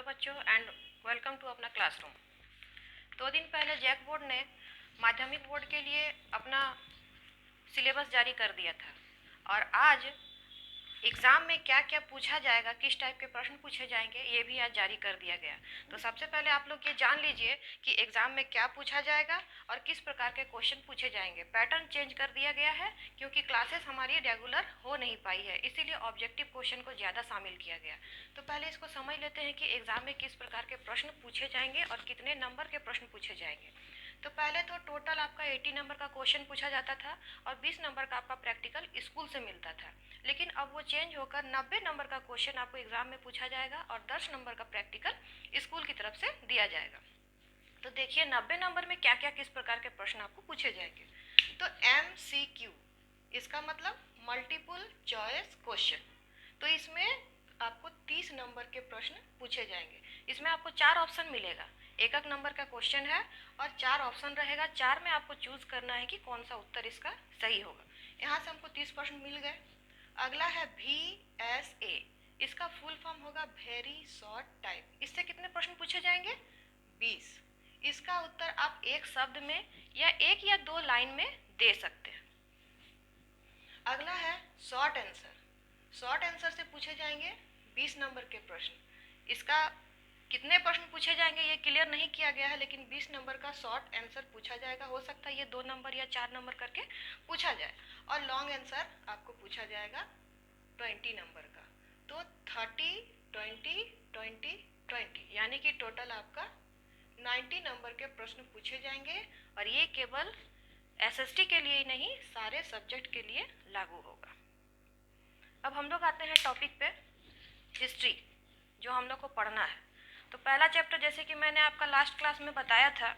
Hello बच्चों and welcome to अपना classroom. 2 दिन पहले जैक बोर्ड ने माध्यमिक बोर्ड के लिए अपना सिलेबस जारी कर दिया था और आज एग्ज़ाम में क्या क्या पूछा जाएगा, किस टाइप के प्रश्न पूछे जाएंगे, ये भी आज जारी कर दिया गया। तो सबसे पहले आप लोग ये जान लीजिए कि एग्ज़ाम में क्या पूछा जाएगा और किस प्रकार के क्वेश्चन पूछे जाएंगे। पैटर्न चेंज कर दिया गया है क्योंकि क्लासेस हमारी रेगुलर हो नहीं पाई है, इसीलिए ऑब्जेक्टिव क्वेश्चन को ज़्यादा शामिल किया गया। तो पहले इसको समझ लेते हैं कि एग्ज़ाम में किस प्रकार के प्रश्न पूछे जाएंगे और कितने नंबर के प्रश्न पूछे जाएंगे। तो पहले तो टोटल आपका 80 नंबर का क्वेश्चन पूछा जाता था और 20 नंबर का आपका प्रैक्टिकल स्कूल से मिलता था, लेकिन अब वो चेंज होकर 90 नंबर का क्वेश्चन आपको एग्जाम में पूछा जाएगा और 10 नंबर का प्रैक्टिकल स्कूल की तरफ से दिया जाएगा। तो देखिए 90 नंबर में क्या क्या किस प्रकार के प्रश्न आपको पूछे जाएंगे। तो MCQ, इसका मतलब मल्टीपल चॉइस क्वेश्चन। तो इसमें आपको 30 नंबर के प्रश्न पूछे जाएंगे। इसमें आपको 4 ऑप्शन मिलेगा, एक एक नंबर का क्वेश्चन है और 4 ऑप्शन रहेगा। 4 में आपको चूज करना है कि कौन सा उत्तर इसका सही होगा। यहाँ से हमको 30 प्रश्न मिल गए। अगला है VSA, इसका फुल फॉर्म होगा वेरी शॉर्ट टाइप। इससे कितने प्रश्न पूछे जाएंगे? 20। इसका उत्तर आप एक शब्द में या एक या दो लाइन में दे सकते हैं। अगला है शॉर्ट आंसर। शॉर्ट आंसर से पूछे जाएंगे 20 नंबर के प्रश्न। इसका कितने प्रश्न पूछे जाएंगे ये क्लियर नहीं किया गया है, लेकिन 20 नंबर का शॉर्ट आंसर पूछा जाएगा। हो सकता है ये 2 नंबर या 4 नंबर करके पूछा जाए। और लॉन्ग आंसर आपको पूछा जाएगा 20 नंबर का। तो 30, 20, 20, 20 यानी कि टोटल आपका 90 नंबर के प्रश्न पूछे जाएंगे। और ये केवल SST के लिए ही नहीं, सारे सब्जेक्ट के लिए लागू होगा। अब हम लोग आते हैं टॉपिक पे, हिस्ट्री, जो हम लोग को पढ़ना है। तो पहला चैप्टर, जैसे कि मैंने आपका लास्ट क्लास में बताया था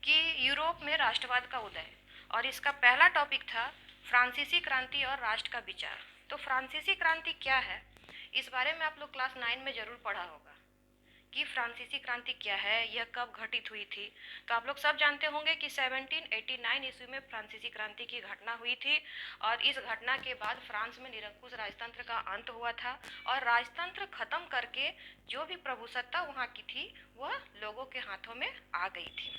कि यूरोप में राष्ट्रवाद का उदय, और इसका पहला टॉपिक था फ्रांसीसी क्रांति और राष्ट्र का विचार। तो फ्रांसीसी क्रांति क्या है, इस बारे में आप लोग क्लास 9 में जरूर पढ़ा होगा कि फ्रांसीसी क्रांति क्या है, यह कब घटित हुई थी। तो आप लोग सब जानते होंगे कि 1789 ईस्वी में फ्रांसीसी क्रांति की घटना हुई थी और इस घटना के बाद फ्रांस में निरंकुश राजतंत्र का अंत हुआ था और राजतंत्र खत्म करके जो भी प्रभुसत्ता वहाँ की थी वह लोगों के हाथों में आ गई थी।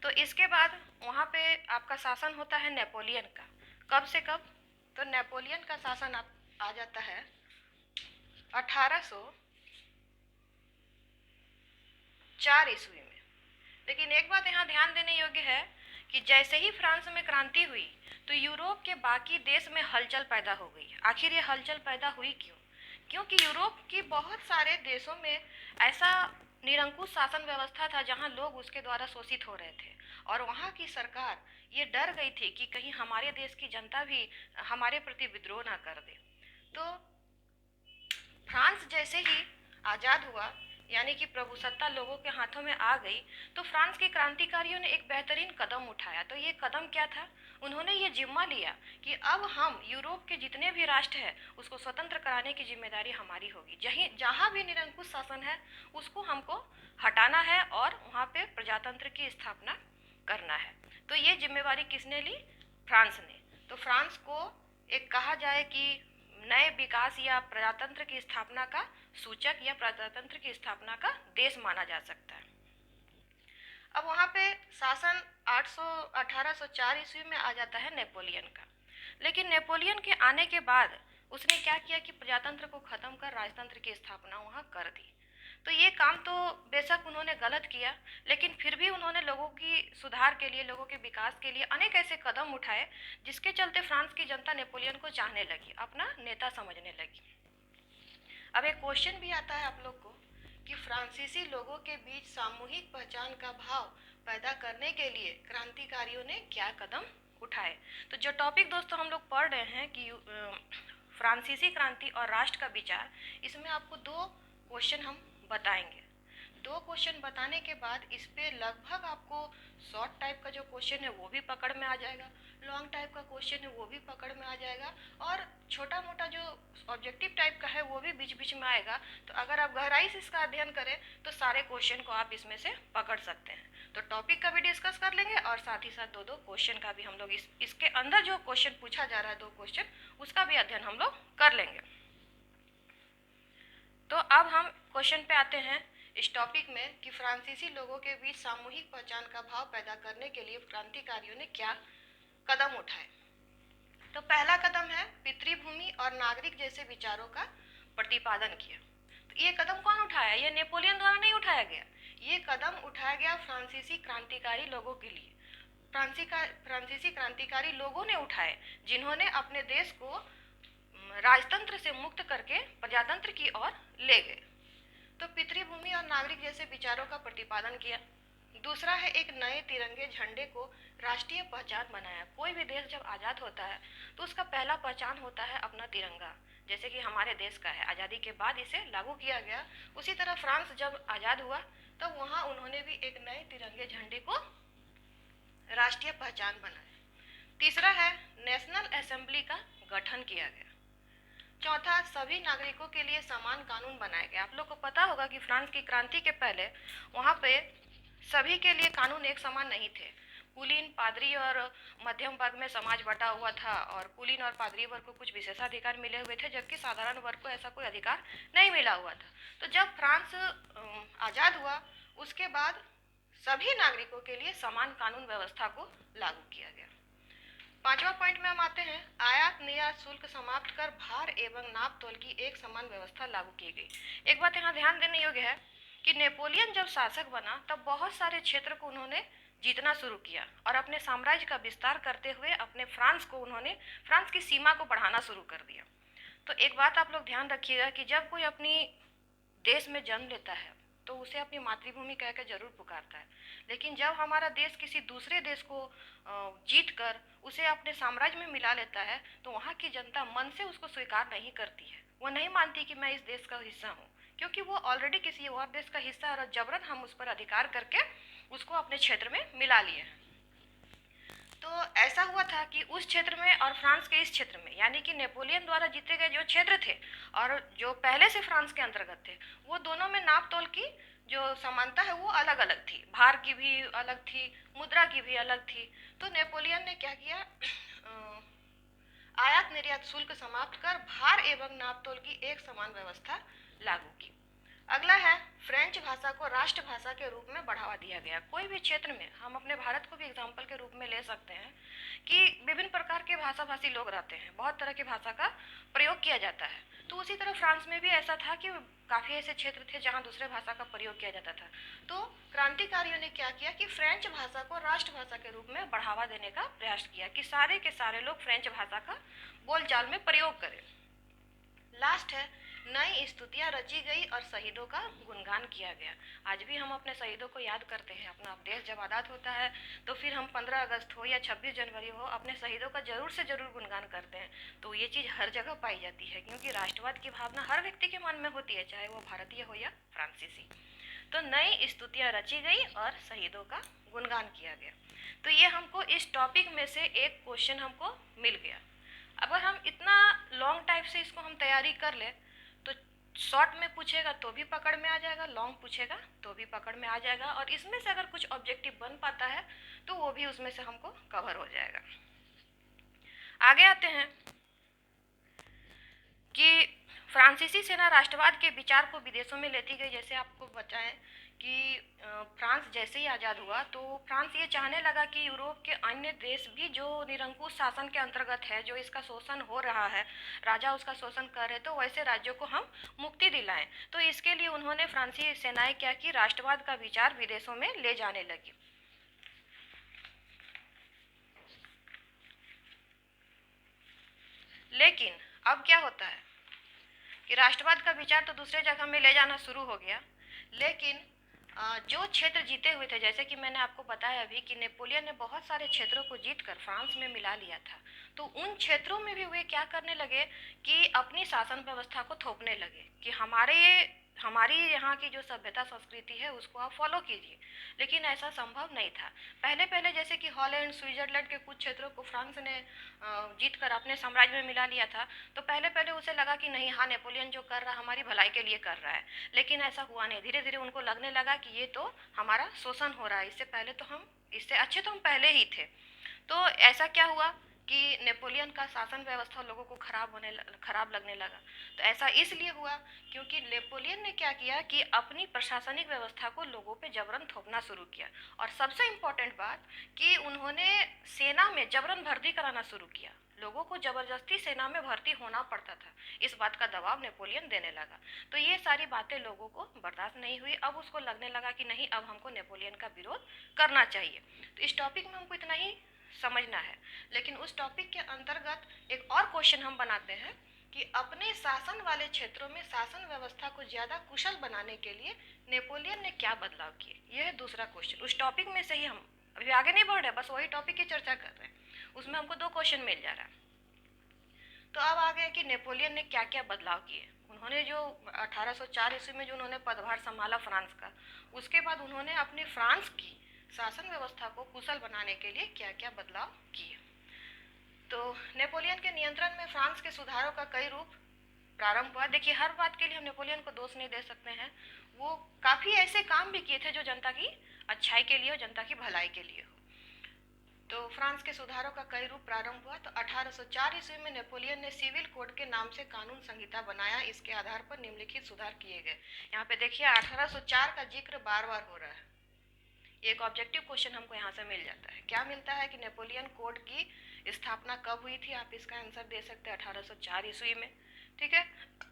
तो इसके बाद वहाँ पे आपका शासन होता है नेपोलियन का। कब से कब? तो नेपोलियन का शासन आ जाता है 1804 ईस्वी में। लेकिन एक बात यहाँ ध्यान देने योग्य है कि जैसे ही फ्रांस में क्रांति हुई तो यूरोप के बाकी देश में हलचल पैदा हो गई। आखिर ये हलचल पैदा हुई क्यों? क्योंकि यूरोप की बहुत सारे देशों में ऐसा निरंकुश शासन व्यवस्था था जहाँ लोग उसके द्वारा शोषित हो रहे थे और वहाँ की सरकार ये डर गई थी कि कहीं हमारे देश की जनता भी हमारे प्रति विद्रोह ना कर दे। तो फ्रांस जैसे ही आज़ाद हुआ, यानी कि प्रभुसत्ता लोगों के हाथों में आ गई, तो फ्रांस के क्रांतिकारियों ने एक बेहतरीन कदम उठाया। तो ये कदम क्या था? उन्होंने ये जिम्मा लिया कि अब हम यूरोप के जितने भी राष्ट्र हैं उसको स्वतंत्र कराने की जिम्मेदारी हमारी होगी। जहाँ भी निरंकुश शासन है उसको हमको हटाना है और वहाँ पे प्रजातंत्र की स्थापना करना है। तो ये जिम्मेवारी किसने ली? फ्रांस ने। तो फ्रांस को एक कहा जाए कि नए विकास या प्रजातंत्र की स्थापना का सूचक या प्रजातंत्र की स्थापना का देश माना जा सकता है। अब वहाँ पे शासन 1804 ईस्वी में आ जाता है नेपोलियन का। लेकिन नेपोलियन के आने के बाद उसने क्या किया कि प्रजातंत्र को खत्म कर राजतंत्र की स्थापना वहाँ कर दी। तो ये काम तो बेशक उन्होंने गलत किया, लेकिन फिर भी उन्होंने लोगों की सुधार के लिए, लोगों के विकास के लिए अनेक ऐसे कदम उठाए जिसके चलते फ्रांस की जनता नेपोलियन को चाहने लगी, अपना नेता समझने लगी। अब एक क्वेश्चन भी आता है आप लोग को कि फ्रांसीसी लोगों के बीच सामूहिक पहचान का भाव पैदा करने के लिए क्रांतिकारियों ने क्या कदम उठाए। तो जो टॉपिक दोस्तों हम लोग पढ़ रहे हैं कि फ्रांसीसी क्रांति और राष्ट्र का विचार, इसमें आपको 2 क्वेश्चन हम बताएंगे। 2 क्वेश्चन बताने के बाद इस पे लगभग आपको शॉर्ट टाइप का जो क्वेश्चन है वो भी पकड़ में आ जाएगा, लॉन्ग टाइप का क्वेश्चन है वो भी पकड़ में आ जाएगा, और छोटा मोटा जो ऑब्जेक्टिव टाइप का है वो भी बीच बीच में आएगा। तो अगर आप गहराई से इसका अध्ययन करें तो सारे क्वेश्चन को आप इसमें से पकड़ सकते हैं। तो टॉपिक का भी डिस्कस कर लेंगे और साथ ही साथ 2 क्वेश्चन का भी हम लोग इसके अंदर जो क्वेश्चन पूछा जा रहा है 2 क्वेश्चन, उसका भी अध्ययन हम लोग कर लेंगे। तो अब हम क्वेश्चन पे आते हैं इस टॉपिक में कि फ्रांसीसी लोगों के बीच सामूहिक पहचान का भाव पैदा करने के लिए क्रांतिकारियों ने क्या कदम उठाए। तो पहला कदम है पितृभूमि और नागरिक जैसे विचारों का प्रतिपादन किया। तो ये कदम कौन उठाया? ये नेपोलियन द्वारा नहीं उठाया गया, ये कदम उठाया गया फ्रांसीसी क्रांतिकारी लोगों के लिए। फ्रांसीसी क्रांतिकारी लोगों ने उठाए जिन्होंने अपने देश को राजतंत्र से मुक्त करके प्रजातंत्र की ओर ले गए। तो पितृभूमि और नागरिक जैसे विचारों का प्रतिपादन किया। दूसरा है एक नए तिरंगे झंडे को राष्ट्रीय पहचान बनाया। कोई भी देश जब आज़ाद होता है तो उसका पहला पहचान होता है अपना तिरंगा, जैसे कि हमारे देश का है। आज़ादी के बाद इसे लागू किया गया। उसी तरह फ्रांस जब आज़ाद हुआ तब तो वहाँ उन्होंने भी एक नए तिरंगे झंडे को राष्ट्रीय पहचान बनाया। तीसरा है नेशनल असेंबली का गठन किया गया। चौथा सभी नागरिकों के लिए समान कानून बनाए गए। आप लोग को पता होगा कि फ्रांस की क्रांति के पहले वहाँ पे सभी के लिए कानून एक समान नहीं थे। कुलीन, पादरी और मध्यम वर्ग में समाज बटा हुआ था और कुलीन और पादरी वर्ग को कुछ विशेषाधिकार मिले हुए थे, जबकि साधारण वर्ग को ऐसा कोई अधिकार नहीं मिला हुआ था। तो जब फ्रांस आज़ाद हुआ उसके बाद सभी नागरिकों के लिए समान कानून व्यवस्था को लागू किया गया। पांचवा पॉइंट में हम आते हैं आयात निर्यात शुल्क समाप्त कर भार एवं नाप तोल की एक समान व्यवस्था लागू की गई। एक बात यहाँ ध्यान देने योग्य है कि नेपोलियन जब शासक बना तब बहुत सारे क्षेत्र को उन्होंने जीतना शुरू किया और अपने साम्राज्य का विस्तार करते हुए अपने फ्रांस की सीमा को बढ़ाना शुरू कर दिया। तो एक बात आप लोग ध्यान रखिएगा कि जब कोई अपनी देश में जन्म लेता है तो उसे अपनी मातृभूमि कहकर जरूर पुकारता है, लेकिन जब हमारा देश किसी दूसरे देश को जीत कर उसे अपने साम्राज्य में मिला लेता है तो वहाँ की जनता मन से उसको स्वीकार नहीं करती है। वो नहीं मानती कि मैं इस देश का हिस्सा हूँ, क्योंकि वो ऑलरेडी किसी और देश का हिस्सा है और जबरन हम उस पर अधिकार करके उसको अपने क्षेत्र में मिला लिए हैं। तो ऐसा हुआ था कि उस क्षेत्र में और फ्रांस के इस क्षेत्र में, यानी कि नेपोलियन द्वारा जीते गए जो क्षेत्र थे और जो पहले से फ्रांस के अंतर्गत थे, वो दोनों में नाप तोल की जो समानता है वो अलग अलग थी। भार की भी अलग थी, मुद्रा की भी अलग थी। तो नेपोलियन ने क्या किया, आयात निर्यात शुल्क समाप्त कर भार एवं नाप तोल की एक समान व्यवस्था लागू की। अगला है फ्रेंच भाषा को राष्ट्रभाषा के रूप में बढ़ावा दिया गया। कोई भी क्षेत्र में, हम अपने भारत को भी एग्जाम्पल के रूप में ले सकते हैं कि विभिन्न प्रकार के भाषाभाषी लोग रहते हैं, बहुत तरह की भाषा का प्रयोग किया जाता है। तो उसी तरह फ्रांस में भी ऐसा था कि काफ़ी ऐसे क्षेत्र थे जहाँ दूसरे भाषा का प्रयोग किया जाता था। तो क्रांतिकारियों ने क्या किया कि फ्रेंच भाषा को राष्ट्रभाषा के रूप में बढ़ावा देने का प्रयास किया कि सारे के सारे लोग फ्रेंच भाषा का बोलचाल में प्रयोग करें। लास्ट है नई स्तुतियाँ रची गई और शहीदों का गुणगान किया गया। आज भी हम अपने शहीदों को याद करते हैं। अपना देश जब आज़ाद होता है तो फिर हम 15 अगस्त हो या 26 जनवरी हो अपने शहीदों का जरूर से जरूर गुणगान करते हैं। तो ये चीज़ हर जगह पाई जाती है, क्योंकि राष्ट्रवाद की भावना हर व्यक्ति के मन में होती है, चाहे वो भारतीय हो या फ्रांसीसी। तो नई स्तुतियाँ रची गई और शहीदों का गुणगान किया गया। तो ये हमको इस टॉपिक में से एक क्वेश्चन हमको मिल गया। अगर हम इतना लॉन्ग टाइप से इसको हम तैयारी कर ले तो शॉर्ट में पूछेगा तो भी पकड़ में आ जाएगा, लॉन्ग पूछेगा तो भी पकड़ में आ जाएगा, और इसमें से अगर कुछ ऑब्जेक्टिव बन पाता है तो वो भी उसमें से हमको कवर हो जाएगा। आगे आते हैं कि फ्रांसीसी सेना राष्ट्रवाद के विचार को विदेशों में लेती गई। जैसे आपको बताएं कि फ्रांस जैसे ही आज़ाद हुआ तो फ्रांस ये चाहने लगा कि यूरोप के अन्य देश भी जो निरंकुश शासन के अंतर्गत है, जो इसका शोषण हो रहा है, राजा उसका शोषण कर रहे, तो वैसे राज्यों को हम मुक्ति दिलाएं। तो इसके लिए उन्होंने फ्रांसीसी सेनाएं क्या की, राष्ट्रवाद का विचार विदेशों में ले जाने लगी। लेकिन अब क्या होता है कि राष्ट्रवाद का विचार तो दूसरे जगह में ले जाना शुरू हो गया, लेकिन जो क्षेत्र जीते हुए थे, जैसे कि मैंने आपको बताया अभी कि नेपोलियन ने बहुत सारे क्षेत्रों को जीतकर फ्रांस में मिला लिया था, तो उन क्षेत्रों में भी वे क्या करने लगे कि अपनी शासन व्यवस्था को थोपने लगे कि हमारी यहाँ की जो सभ्यता संस्कृति है उसको आप फॉलो कीजिए। लेकिन ऐसा संभव नहीं था। पहले पहले जैसे कि हॉलैंड, स्विट्जरलैंड के कुछ क्षेत्रों को फ्रांस ने जीत कर अपने साम्राज्य में मिला लिया था, तो पहले पहले उसे लगा कि नहीं, हाँ, नेपोलियन जो कर रहा है हमारी भलाई के लिए कर रहा है। लेकिन ऐसा हुआ नहीं। धीरे धीरे उनको लगने लगा कि ये तो हमारा शोषण हो रहा है, इससे अच्छे तो हम पहले ही थे। तो ऐसा क्या हुआ कि नेपोलियन का शासन व्यवस्था लोगों को खराब लगने लगा। तो ऐसा इसलिए हुआ क्योंकि नेपोलियन ने क्या किया कि अपनी प्रशासनिक व्यवस्था को लोगों पे जबरन थोपना शुरू किया। और सबसे इम्पोर्टेंट बात कि उन्होंने सेना में जबरन भर्ती कराना शुरू किया। लोगों को जबरदस्ती सेना में भर्ती होना पड़ता था। इस बात का दबाव नेपोलियन देने लगा। तो ये सारी बातें लोगों को बर्दाश्त नहीं हुई। अब उसको लगने लगा कि नहीं, अब हमको नेपोलियन का विरोध करना चाहिए। तो इस टॉपिक में हमको इतना ही समझना है। लेकिन उस टॉपिक के अंतर्गत एक और क्वेश्चन हम बनाते हैं कि अपने शासन वाले क्षेत्रों में शासन व्यवस्था को ज़्यादा कुशल बनाने के लिए नेपोलियन ने क्या बदलाव किए। यह है दूसरा क्वेश्चन। उस टॉपिक में से ही हम अभी आगे नहीं बढ़ रहे, बस वही टॉपिक की चर्चा कर रहे हैं। उसमें हमको 2 क्वेश्चन मिल जा रहा है। तो अब आ गया कि नेपोलियन ने क्या क्या बदलाव किए। उन्होंने जो 1804 ईस्वी में जो उन्होंने पदभार संभाला फ्रांस का, उसके बाद उन्होंने अपनी फ्रांस की शासन व्यवस्था को कुशल बनाने के लिए क्या क्या बदलाव किए। तो नेपोलियन के नियंत्रण में फ्रांस के सुधारों का कई रूप प्रारंभ हुआ। देखिए, हर बात के लिए हम नेपोलियन को दोष नहीं दे सकते हैं। वो काफ़ी ऐसे काम भी किए थे जो जनता की अच्छाई के लिए और जनता की भलाई के लिए हो। तो फ्रांस के सुधारों का कई रूप प्रारंभ हुआ। तो 1804 ईस्वी में नेपोलियन ने सिविल कोड के नाम से कानून संहिता बनाया। इसके आधार पर निम्नलिखित सुधार किए गए। यहाँ पे देखिए 1804 का जिक्र बार बार हो रहा है। एक ऑब्जेक्टिव क्वेश्चन हमको यहाँ से मिल जाता है। क्या मिलता है कि नेपोलियन कोड की स्थापना कब हुई थी। आप इसका आंसर दे सकते हैं 1804 ईस्वी में। ठीक है।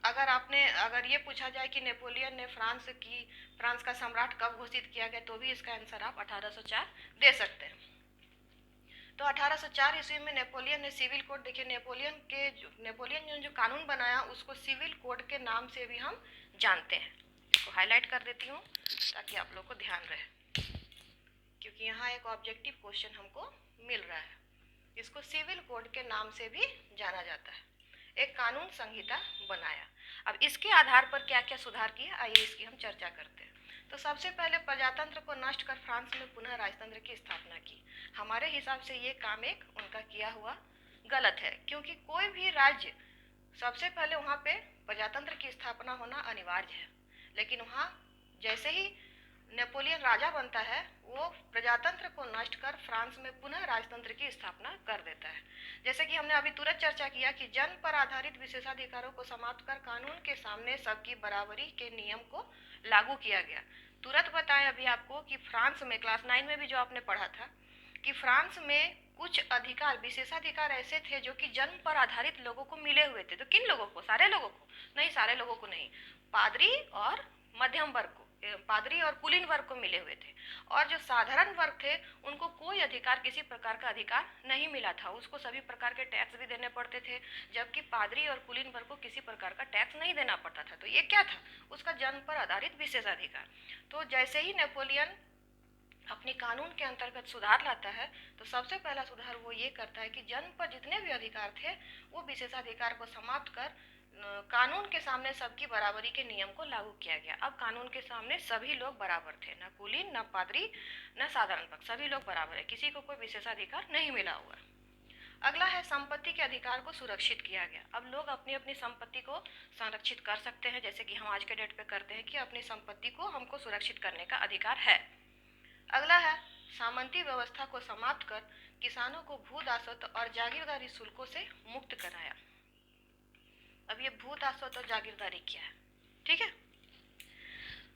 अगर ये पूछा जाए कि नेपोलियन ने फ्रांस का सम्राट कब घोषित किया गया, तो भी इसका आंसर आप 1804 दे सकते हैं। तो 1804 ईस्वी में नेपोलियन ने सिविल कोड, देखिए नेपोलियन ने जो कानून बनाया उसको सिविल कोड के नाम से भी हम जानते हैं। इसको हाईलाइट कर देती हूँ ताकि आप लोग को ध्यान रहे, क्योंकि यहाँ एक ऑब्जेक्टिव क्वेश्चन हमको मिल रहा है। इसको सिविल कोड के नाम से भी जाना जाता है। एक कानून संहिता बनाया। अब इसके आधार पर क्या क्या सुधार किया, आइए इसकी हम चर्चा करते हैं। तो सबसे पहले प्रजातंत्र को नष्ट कर फ्रांस में पुनः राजतंत्र की स्थापना की। हमारे हिसाब से ये काम एक उनका किया हुआ गलत है, क्योंकि कोई भी राज्य सबसे पहले वहाँ पे प्रजातंत्र की स्थापना होना अनिवार्य है। लेकिन वहाँ जैसे ही नेपोलियन राजा बनता है, वो प्रजातंत्र को नष्ट कर फ्रांस में पुनः राजतंत्र की स्थापना कर देता है। जैसे कि हमने अभी तुरंत चर्चा किया कि जन्म पर आधारित विशेषाधिकारों को समाप्त कर कानून के सामने सबकी बराबरी के नियम को लागू किया गया। तुरंत बताएं अभी आपको कि फ्रांस में क्लास 9 में भी जो आपने पढ़ा था कि फ्रांस में कुछ अधिकार, विशेषाधिकार ऐसे थे जो कि जन्म पर आधारित लोगों को मिले हुए थे। तो किन लोगों को? सारे लोगों को नहीं, सारे लोगों को नहीं, पादरी और मध्यम वर्ग को, पादरी और कुलीन वर्ग को मिले हुए थे। और जो साधारण वर्ग थे उनको कोई अधिकार, किसी प्रकार का अधिकार नहीं मिला था। उसको सभी प्रकार के टैक्स भी देने पड़ते थे, जबकि पादरी और कुलीन वर्ग को किसी प्रकार का टैक्स नहीं देना पड़ता था। तो ये क्या था? उसका जन्म पर आधारित विशेषाधिकार। तो जैसे ही नेपोलियन अपने कानून के अंतर्गत सुधार लाता है, तो सबसे पहला सुधार वो ये करता है कि जन्म पर जितने भी अधिकार थे वो विशेषाधिकार को समाप्त कर कानून के सामने सबकी बराबरी के नियम को लागू किया गया। अब कानून के सामने सभी लोग बराबर थे, न कुलीन, न पादरी, न साधारण वर्ग, सभी लोग बराबर है, किसी को कोई विशेषाधिकार नहीं मिला हुआ। अगला है संपत्ति के अधिकार को सुरक्षित किया गया। अब लोग अपनी अपनी संपत्ति को संरक्षित कर सकते हैं, जैसे कि हम आज के डेट पे करते हैं कि अपनी संपत्ति को हमको सुरक्षित करने का अधिकार है। अगला है सामंती व्यवस्था को समाप्त कर किसानों को भू दासत्व और जागीरदारी शुल्कों से मुक्त कराया। अब ये भू दासत्व और जागीरदारी क्या है? ठीक है।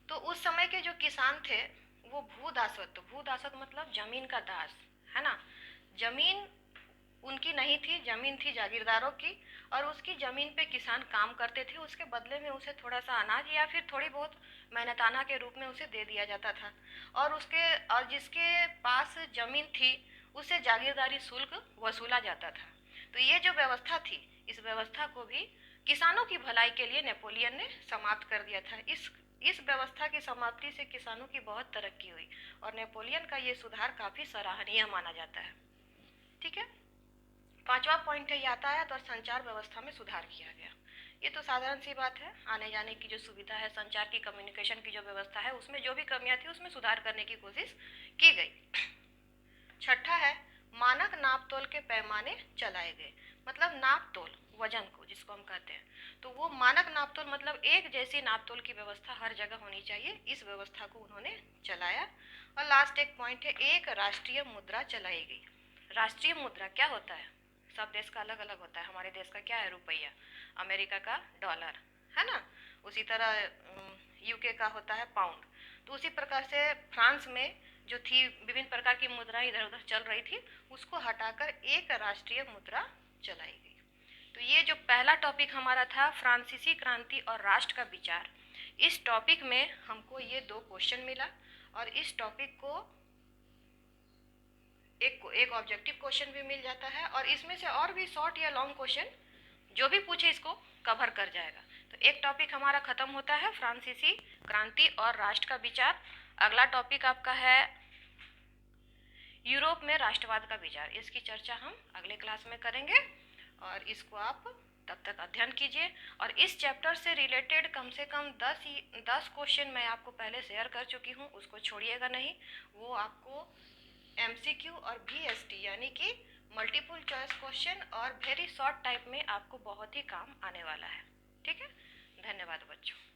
तो उस समय के जो किसान थे वो भू दासत्व मतलब जमीन का दास, है ना। जमीन उनकी नहीं थी, जमीन थी जागीरदारों की, और उसकी जमीन पे किसान काम करते थे। उसके बदले में उसे थोड़ा सा अनाज या फिर थोड़ी बहुत मेहनताना के रूप में उसे दे दिया जाता था। और जिसके पास जमीन थी उससे जागीरदारी शुल्क वसूला जाता था। तो ये जो व्यवस्था थी, इस व्यवस्था को भी किसानों की भलाई के लिए नेपोलियन ने समाप्त कर दिया था। इस व्यवस्था की समाप्ति से किसानों की बहुत तरक्की हुई और नेपोलियन का ये सुधार काफी सराहनीय माना जाता है। ठीक है। 5वां पॉइंट है यातायात और संचार व्यवस्था में सुधार किया गया। ये तो साधारण सी बात है, आने जाने की जो सुविधा है, संचार की, कम्युनिकेशन की जो व्यवस्था है, उसमें जो भी कमियां थी उसमें सुधार करने की कोशिश की गई। छठा है मानक नापतोल के पैमाने चलाए गए। मतलब नापतोल, वजन को जिसको हम कहते हैं, तो वो मानक नापतोल मतलब एक जैसी नापतोल की व्यवस्था हर जगह होनी चाहिए। इस व्यवस्था को उन्होंने चलाया। और लास्ट एक पॉइंट है, एक राष्ट्रीय मुद्रा चलाई गई। राष्ट्रीय मुद्रा क्या होता है? सब देश का अलग अलग होता है। हमारे देश का क्या है? रुपया। अमेरिका का डॉलर, है ना। उसी तरह यूके का होता है पाउंड। तो उसी प्रकार से फ्रांस में जो थी विभिन्न प्रकार की मुद्राएं इधर उधर चल रही थी, उसको हटाकर एक राष्ट्रीय मुद्रा चलाई गई। तो ये जो पहला टॉपिक हमारा था फ्रांसीसी क्रांति और राष्ट्र का विचार, इस टॉपिक में हमको ये 2 क्वेश्चन मिला और इस टॉपिक को एक ऑब्जेक्टिव क्वेश्चन भी मिल जाता है और इसमें से और भी शॉर्ट या लॉन्ग क्वेश्चन जो भी पूछे इसको कवर कर जाएगा। तो एक टॉपिक हमारा खत्म होता है फ्रांसीसी क्रांति और राष्ट्र का विचार। अगला टॉपिक आपका है यूरोप में राष्ट्रवाद का विचार। इसकी चर्चा हम अगले क्लास में करेंगे और इसको आप तब तक अध्ययन कीजिए। और इस चैप्टर से रिलेटेड कम से कम 10 क्वेश्चन मैं आपको पहले शेयर कर चुकी हूँ, उसको छोड़िएगा नहीं। वो आपको MCQ और VST यानी कि मल्टीपल चॉइस क्वेश्चन और वेरी शॉर्ट टाइप में आपको बहुत ही काम आने वाला है। ठीक है, धन्यवाद बच्चों।